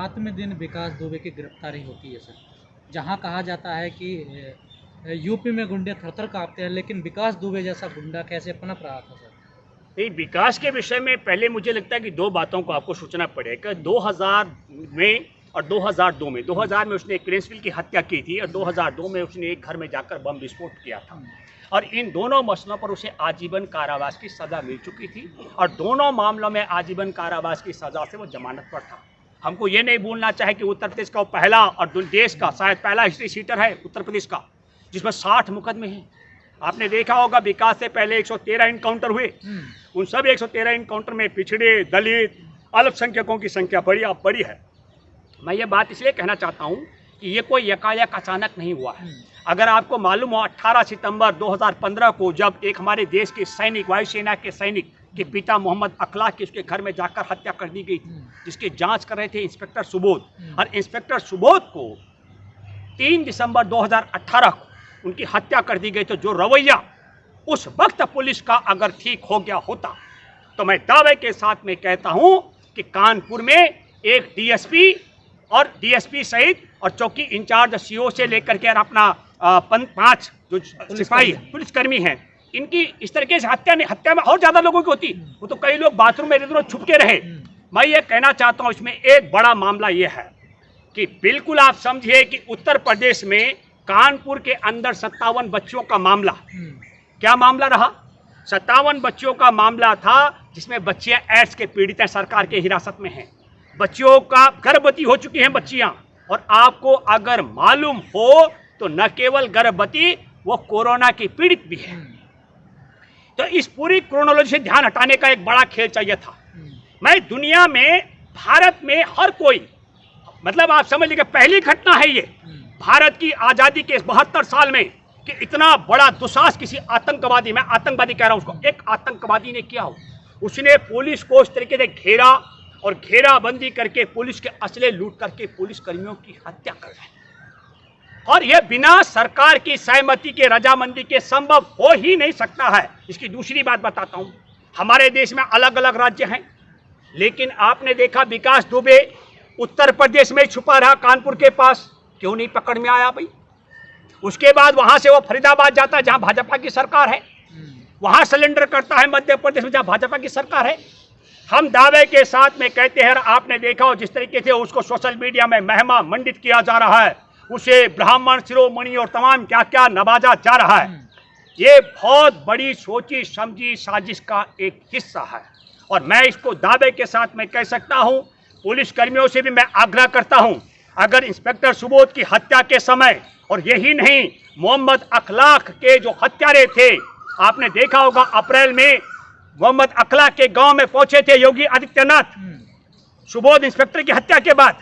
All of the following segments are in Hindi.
7वें दिन विकास दुबे की गिरफ्तारी होती है सर, जहां कहा जाता है कि यूपी में गुंडे थर-थर काँपते हैं, लेकिन विकास दुबे जैसा गुंडा कैसे पनप रहा था सर? नहीं, विकास के विषय में पहले मुझे लगता है कि दो बातों को आपको सोचना पड़ेगा। 2000 में और 2002 में 2000 में उसने प्रिंसविल की हत्या की थी और 2002 में उसने एक घर में जाकर बम विस्फोट किया था, और इन दोनों मसलों पर उसे आजीवन कारावास की सज़ा मिल चुकी थी और दोनों मामलों में आजीवन कारावास की सज़ा से वो जमानत पर था। हमको ये नहीं भूलना चाहिए कि उत्तर प्रदेश का वो पहला और देश का शायद पहला हिस्ट्री सीटर है उत्तर प्रदेश का जिसमें 60 मुकदमे हैं। आपने देखा होगा विकास से पहले 113 इनकाउंटर हुए, उन सब 113 इनकाउंटर में पिछड़े, दलित, अल्पसंख्यकों की संख्या बड़ी है। मैं ये बात इसलिए कहना चाहता हूँ कि ये कोई यकायक अचानक नहीं हुआ है। अगर आपको मालूम हो 18 सितंबर 2015 को जब एक हमारे देश के सैनिक, वायुसेना के सैनिक के पिता मोहम्मद अखलाक की उसके घर में जाकर हत्या कर दी गई थी, जिसकी जांच कर रहे थे इंस्पेक्टर सुबोध, और इंस्पेक्टर सुबोध को 3 दिसंबर 2018 को उनकी हत्या कर दी गई। तो जो रवैया उस वक्त पुलिस का अगर ठीक हो गया होता तो मैं दावे के साथ में कहता हूं कि कानपुर में एक डीएसपी और डीएसपी सहित और चौकी इंचार्ज सीओ से लेकर के अपना 5 जो सिपाही पुलिसकर्मी हैं, इनकी इस तरीके से हत्या में और ज्यादा लोगों की होती, वो तो कई लोग बाथरूम में इधर छुप के रहे। मैं ये कहना चाहता हूं इसमें एक बड़ा मामला ये है कि बिल्कुल आप समझिए कि उत्तर प्रदेश में कानपुर के अंदर 57 बच्चों का मामला, क्या मामला रहा? 57 बच्चों का मामला था जिसमें बच्चियां एड्स के पीड़ित हैं, सरकार के हिरासत में हैं, बच्चियों का गर्भवती हो चुकी हैं बच्चियां, और आपको अगर मालूम हो तो न केवल गर्भवती, वो कोरोना की पीड़ित भी है। तो इस पूरी क्रोनोलॉजी से ध्यान हटाने का एक बड़ा खेल चाहिए था। मैं दुनिया में, भारत में हर कोई, मतलब आप समझ लीजिए पहली घटना है ये भारत की आजादी के 72 साल में कि इतना बड़ा दुस्साहस किसी आतंकवादी, मैं आतंकवादी कह रहा हूं उसको, एक आतंकवादी ने किया हो। उसने पुलिस को इस तरीके से घेरा और घेराबंदी करके पुलिस के असले लूट करके पुलिस कर्मियों की हत्या कर रहे हैं, और यह बिना सरकार की सहमति के, रजामंदी के संभव हो ही नहीं सकता है। इसकी दूसरी बात बताता हूं, हमारे देश में अलग अलग राज्य हैं, लेकिन आपने देखा विकास दुबे उत्तर प्रदेश में छुपा रहा, कानपुर के पास, क्यों नहीं पकड़ में आया भाई? उसके बाद वहां से वो फरीदाबाद जाता है जहां भाजपा की सरकार है, वहां सिलेंडर करता है मध्य प्रदेश में जहां भाजपा की सरकार है। हम दावे के साथ में कहते हैं, आपने देखा हो जिस तरीके से उसको सोशल मीडिया में महिमा मंडित किया जा रहा है, उसे ब्राह्मण शिरोमणि और तमाम क्या क्या नवाजा जा रहा है, ये बहुत बड़ी सोची समझी साजिश का एक हिस्सा है। और मैं इसको दावे के साथ में कह सकता हूं, पुलिस कर्मियों से भी मैं आग्रह करता हूं, अगर इंस्पेक्टर सुबोध की हत्या के समय, और यही नहीं मोहम्मद अखलाक के जो हत्यारे थे, आपने देखा होगा अप्रैल में मोहम्मद अखलाक के गांव में पहुंचे थे योगी आदित्यनाथ सुबोध इंस्पेक्टर की हत्या के बाद,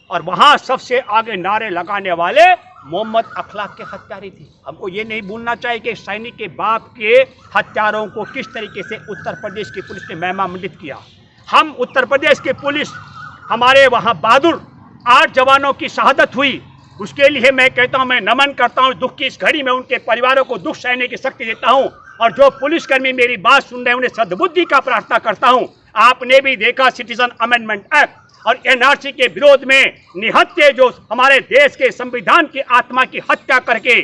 और वहां सबसे आगे नारे लगाने वाले मोहम्मद अखलाक के हत्यारे थे। हमको ये नहीं भूलना चाहिए कि सैनिक के बाप के हत्यारों को किस तरीके से उत्तर प्रदेश की पुलिस ने महिमा मंडित किया। हम उत्तर प्रदेश की पुलिस, हमारे वहां बहादुर 8 जवानों की शहादत हुई, उसके लिए मैं कहता हूं, मैं नमन करता हूं। दुख की इस घड़ी में उनके परिवारों को दुख सहने की शक्ति देता हूं, और जो पुलिसकर्मी मेरी बात सुन रहे हैं उन्हें सद्बुद्धि का प्रार्थना करता हूं। आपने भी देखा सिटीजन अमेंडमेंट एक्ट और एनआरसी के विरोध में निहत्थे जो हमारे देश के संविधान की आत्मा की हत्या करके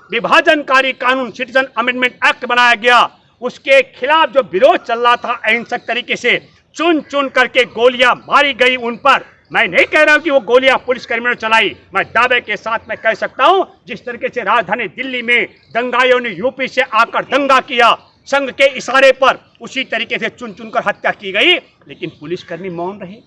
विभाजनकारी कानून सिटीजन अमेंडमेंट एक्ट बनाया गया, उसके खिलाफ जो विरोध चल रहा था अहिंसक तरीके से, चुन चुन करके गोलियां मारी गई उन पर। मैं नहीं कह रहा हूं कि वो गोलियां पुलिस कर्मियों ने चलाई, मैं दावे के साथ में कह सकता हूं जिस तरीके से राजधानी दिल्ली में दंगाइयों ने यूपी से आकर दंगा किया संघ के इशारे पर, उसी तरीके से चुन चुन कर हत्या की गई, लेकिन पुलिसकर्मी मौन रहे।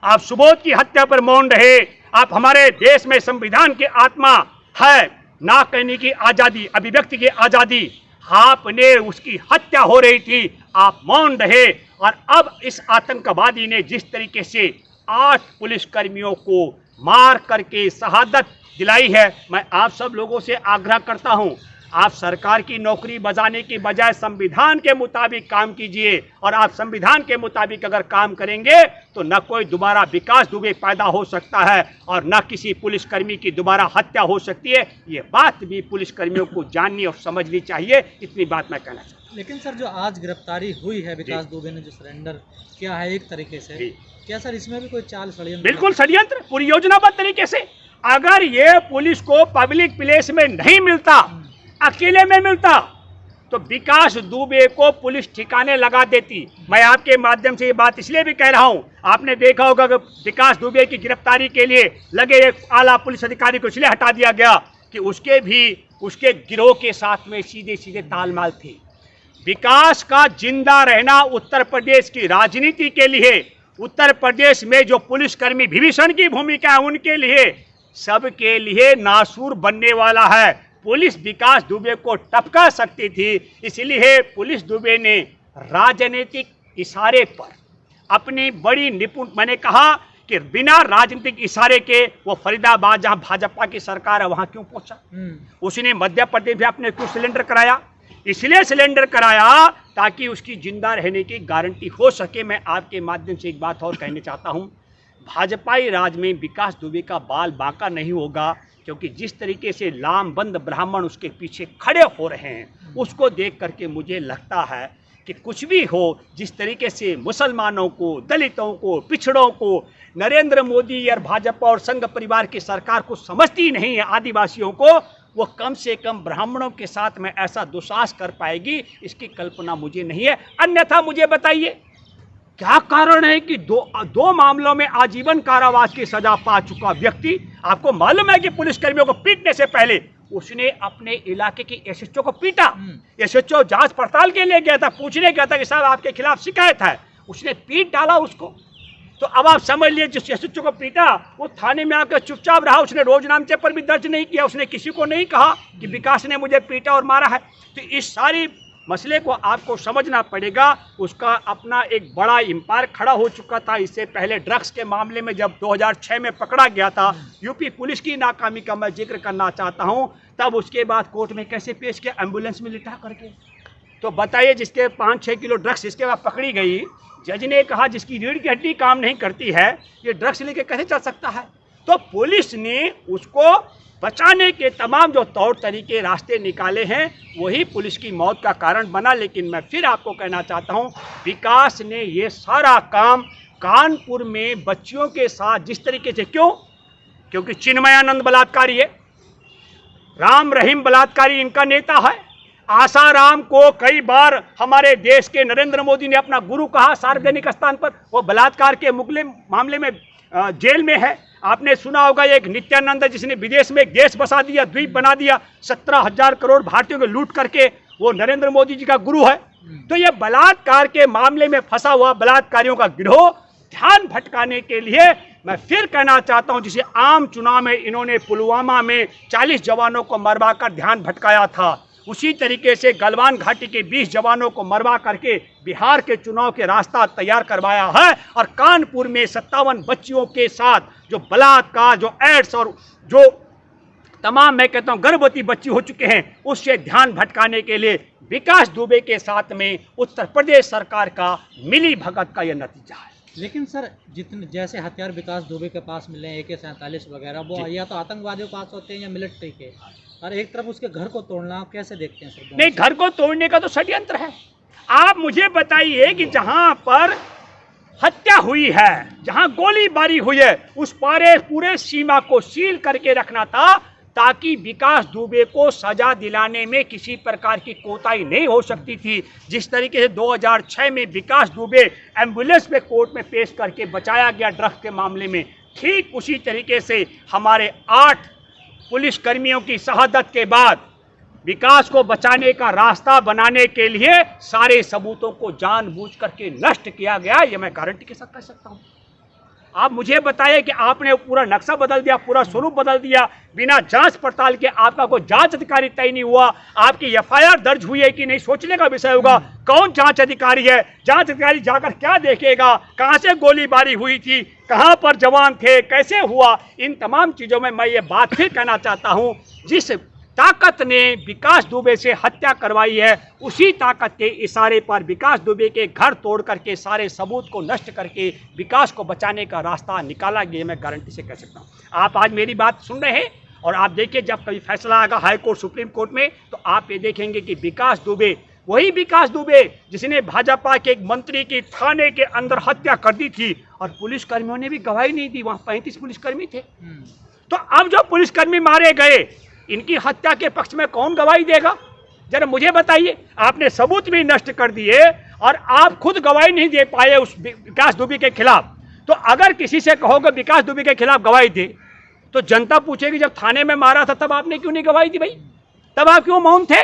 आप सुबोध की हत्या पर मौन रहे। आप, हमारे देश में संविधान की आत्मा है ना कहने की आजादी, अभिव्यक्ति की आजादी, आपने उसकी हत्या हो रही थी, आप मौन रहे। और अब इस आतंकवादी ने जिस तरीके से 8 पुलिसकर्मियों को मार करके शहादत दिलाई है, मैं आप सब लोगों से आग्रह करता हूं, आप सरकार की नौकरी बजाने की बजाय संविधान के मुताबिक काम कीजिए, और आप संविधान के मुताबिक अगर काम करेंगे तो न कोई दोबारा विकास दुबे पैदा हो सकता है और न किसी पुलिसकर्मी की दोबारा हत्या हो सकती है। ये बात भी पुलिसकर्मियों को जाननी और समझनी चाहिए। इतनी बात मैं कहना चाहता हूँ। लेकिन सर जो आज गिरफ्तारी हुई है विकास दुबे ने जो सरेंडर किया है एक तरीके से, क्या सर इसमें भी कोई चाल षड्यंत्र? बिल्कुल षड्यंत्र, पूरी योजनाबद्ध तरीके से। अगर ये पुलिस को पब्लिक प्लेस में नहीं मिलता, अकेले में मिलता, तो विकास दुबे को पुलिस ठिकाने लगा देती। मैं आपके माध्यम से ये बात इसलिए भी कह रहा हूं, आपने देखा होगा कि विकास दुबे की गिरफ्तारी के लिए लगे एक आला पुलिस अधिकारी को इसलिए हटा दिया गया कि उसके गिरोह के साथ में सीधे सीधे तालमेल थी। विकास का जिंदा रहना उत्तर प्रदेश की राजनीति के लिए, उत्तर प्रदेश में जो पुलिसकर्मी विभीषण की भूमिका है उनके लिए, सबके लिए नासूर बनने वाला है। पुलिस विकास दुबे को टपका सकती थी, इसलिए पुलिस दुबे ने राजनीतिक इशारे पर अपनी बड़ी निपुण, मैंने कहा कि बिना राजनीतिक इशारे के वो फरीदाबाद जहां भाजपा की सरकार है वहां क्यों पहुंचा? उसने मध्य प्रदेश में अपने क्यों सिलेंडर कराया? इसलिए सिलेंडर कराया ताकि उसकी जिंदा रहने की गारंटी हो सके। मैं आपके माध्यम से एक बात और कहना चाहता हूं, भाजपाई राज में विकास दुबे का बाल बांका नहीं होगा, क्योंकि जिस तरीके से लामबंद ब्राह्मण उसके पीछे खड़े हो रहे हैं उसको देख करके मुझे लगता है कि कुछ भी हो, जिस तरीके से मुसलमानों को, दलितों को, पिछड़ों को नरेंद्र मोदी और भाजपा और संघ परिवार की सरकार को समझती नहीं है, आदिवासियों को, वो कम से कम ब्राह्मणों के साथ में ऐसा दुस्साहस कर पाएगी, इसकी कल्पना मुझे नहीं है। अन्यथा मुझे बताइए क्या कारण है कि दो मामलों में आजीवन कारावास की सजा पा चुका व्यक्ति, आपको मालूम है कि पुलिसकर्मियों को पीटने से पहले उसने अपने इलाके की एसएचओ को पीटा। एसएचओ जांच पड़ताल के लिए गया था, पूछने गया था कि साहब आपके खिलाफ शिकायत है, उसने पीट डाला उसको। तो अब आप समझ लिए जिस एसएचओ को पीटा वो थाने में आकर चुपचाप रहा, उसने रोजनामचे पर भी दर्ज नहीं किया, उसने किसी को नहीं कहा कि विकास ने मुझे पीटा और मारा है। तो इस सारी मसले को आपको समझना पड़ेगा। उसका अपना एक बड़ा एम्पायर खड़ा हो चुका था। इससे पहले ड्रग्स के मामले में जब 2006 में पकड़ा गया था, यूपी पुलिस की नाकामी का मैं जिक्र करना चाहता हूं, तब उसके बाद कोर्ट में कैसे पेश किया, एम्बुलेंस में लिटा करके। तो बताइए, जिसके 5-6 किलो ड्रग्स इसके बाद पकड़ी गई, जज ने कहा जिसकी रीढ़ की हड्डी काम नहीं करती है ये ड्रग्स लेके कैसे चल सकता है? तो पुलिस ने उसको बचाने के तमाम जो तौर तरीके रास्ते निकाले हैं वही पुलिस की मौत का कारण बना। लेकिन मैं फिर आपको कहना चाहता हूं, विकास ने ये सारा काम कानपुर में बच्चियों के साथ जिस तरीके से, क्योंकि चिन्मयानंद बलात्कारी है, राम रहीम बलात्कारी इनका नेता है, आसाराम को कई बार हमारे देश के नरेंद्र मोदी ने अपना गुरु कहा सार्वजनिक स्थान पर, वो बलात्कार के मामले में जेल में है। आपने सुना होगा एक नित्यानंद जिसने विदेश में एक देश बसा दिया, द्वीप बना दिया, 17,000 करोड़ भारतीयों को लूट करके, वो नरेंद्र मोदी जी का गुरु है। तो ये बलात्कार के मामले में फंसा हुआ बलात्कारियों का गिरोह ध्यान भटकाने के लिए मैं फिर कहना चाहता हूं, जिसे आम चुनाव में इन्होंने पुलवामा में 40 जवानों को मरवा कर ध्यान भटकाया था, उसी तरीके से गलवान घाटी के 20 जवानों को मरवा करके बिहार के चुनाव के रास्ता तैयार करवाया है। और कानपुर में 57 बच्चियों के साथ जो बलात्कार, जो एड्स और जो तमाम मैं कहता हूं गर्भवती बच्ची हो चुके हैं, उससे ध्यान भटकाने के लिए विकास दुबे के साथ में उत्तर प्रदेश सरकार का मिली भगत का यह नतीजा है। लेकिन सर जितने जैसे हथियार विकास दुबे के पास मिले हैं, AK-47 वगैरह, वो या तो आतंकवादियों के पास होते हैं या मिलिट्री के, और एक तरफ उसके घर को तोड़ना, आप कैसे देखते हैं सर? नहीं, घर को तोड़ने का तो षड्यंत्र है। आप मुझे बताइए कि जहां पर हत्या हुई है, जहां गोलीबारी हुई है, उस पूरे सीमा को सील करके रखना था ताकि विकास दुबे को सजा दिलाने में किसी प्रकार की कोताही नहीं हो सकती थी। जिस तरीके से 2006 में विकास दुबे एम्बुलेंस में कोर्ट में पेश करके बचाया गया ड्रग्स के मामले में, ठीक उसी तरीके से हमारे 8 पुलिसकर्मियों की शहादत के बाद विकास को बचाने का रास्ता बनाने के लिए सारे सबूतों को जानबूझ करके नष्ट किया गया। ये मैं गारंटी के साथ कह सकता हूं। आप मुझे बताइए कि आपने पूरा नक्शा बदल दिया, पूरा स्वरूप बदल दिया, बिना जांच पड़ताल के आपका कोई जांच अधिकारी तय नहीं हुआ, आपकी FIR दर्ज हुई है कि नहीं सोचने का विषय होगा। कौन जांच अधिकारी है? जांच अधिकारी जाकर क्या देखेगा? कहां से गोलीबारी हुई थी, कहां पर जवान थे, कैसे हुआ? इन तमाम चीजों में मैं ये बात फिर कहना चाहता हूं, जिस ताकत ने विकास दुबे से हत्या करवाई है, उसी ताकत के इशारे पर विकास दुबे के घर तोड़ करके सारे सबूत को नष्ट करके विकास को बचाने का रास्ता निकाला गया, मैं गारंटी से कह सकता हूँ। आप आज मेरी बात सुन रहे हैं और आप देखिए जब कभी फैसला आएगा हाई कोर्ट सुप्रीम कोर्ट में तो आप ये देखेंगे कि विकास दुबे, वही विकास दुबे जिसने भाजपा के एक मंत्री की थाने के अंदर हत्या कर दी थी और पुलिसकर्मियों ने भी गवाही नहीं दी, वहां 35 पुलिसकर्मी थे। तो अब जो पुलिसकर्मी मारे गए, इनकी हत्या के पक्ष में कौन गवाही देगा? जरा मुझे बताइए। आपने सबूत भी नष्ट कर दिए और आप खुद गवाही नहीं दे पाए उस विकास दुबे के खिलाफ। तो अगर किसी से कहोगे विकास दुबे के खिलाफ गवाही दे तो जनता पूछेगी जब थाने में मारा था तब आपने क्यों नहीं गवाही दी भाई, तब आप क्यों मौन थे?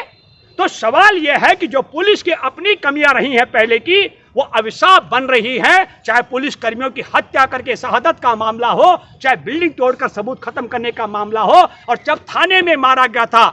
तो सवाल यह है कि जो पुलिस की अपनी कमियां रही हैं पहले की, वो अभिशाप बन रही है, चाहे पुलिस कर्मियों की हत्या करके शहादत का मामला हो, चाहे बिल्डिंग तोड़कर सबूत खत्म करने का मामला हो। और जब थाने में मारा गया था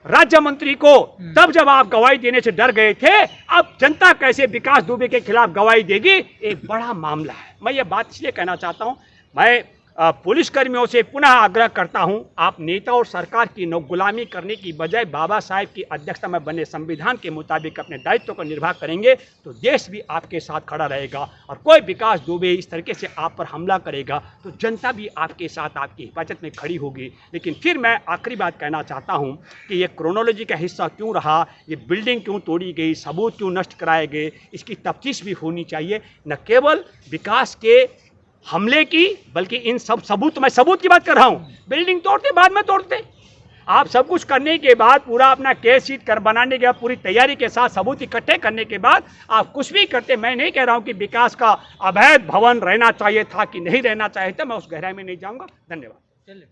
राज्य मंत्री को, तब जब आप गवाही देने से डर गए थे, अब जनता कैसे विकास दुबे के खिलाफ गवाही देगी? एक बड़ा मामला है। मैं ये बात इसलिए कहना चाहता हूं, मैं पुलिसकर्मियों से पुनः आग्रह करता हूं, आप नेता और सरकार की गुलामी करने की बजाय बाबा साहेब की अध्यक्षता में बने संविधान के मुताबिक अपने दायित्व को निर्वाह करेंगे तो देश भी आपके साथ खड़ा रहेगा। और कोई विकास दुबे इस तरीके से आप पर हमला करेगा तो जनता भी आपके साथ आपकी हिफाजत में खड़ी होगी। लेकिन फिर मैं आखिरी बात कहना चाहता हूं कि ये क्रोनोलॉजी का हिस्सा क्यों रहा, ये बिल्डिंग क्यों तोड़ी गई, सबूत क्यों नष्ट कराए गए, इसकी तफ्तीश भी होनी चाहिए। न केवल विकास के हमले की बल्कि इन सब सबूत, मैं सबूत की बात कर रहा हूं, बिल्डिंग तोड़ते बाद में तोड़ते, आप सब कुछ करने के बाद पूरा अपना केस शीट कर बनाने के बाद पूरी तैयारी के साथ सबूत इकट्ठे करने के बाद आप कुछ भी करते। मैं नहीं कह रहा हूं कि विकास का अवैध भवन रहना चाहिए था कि नहीं रहना चाहिए था, मैं उस गहराई में नहीं जाऊंगा। धन्यवाद। चलिए।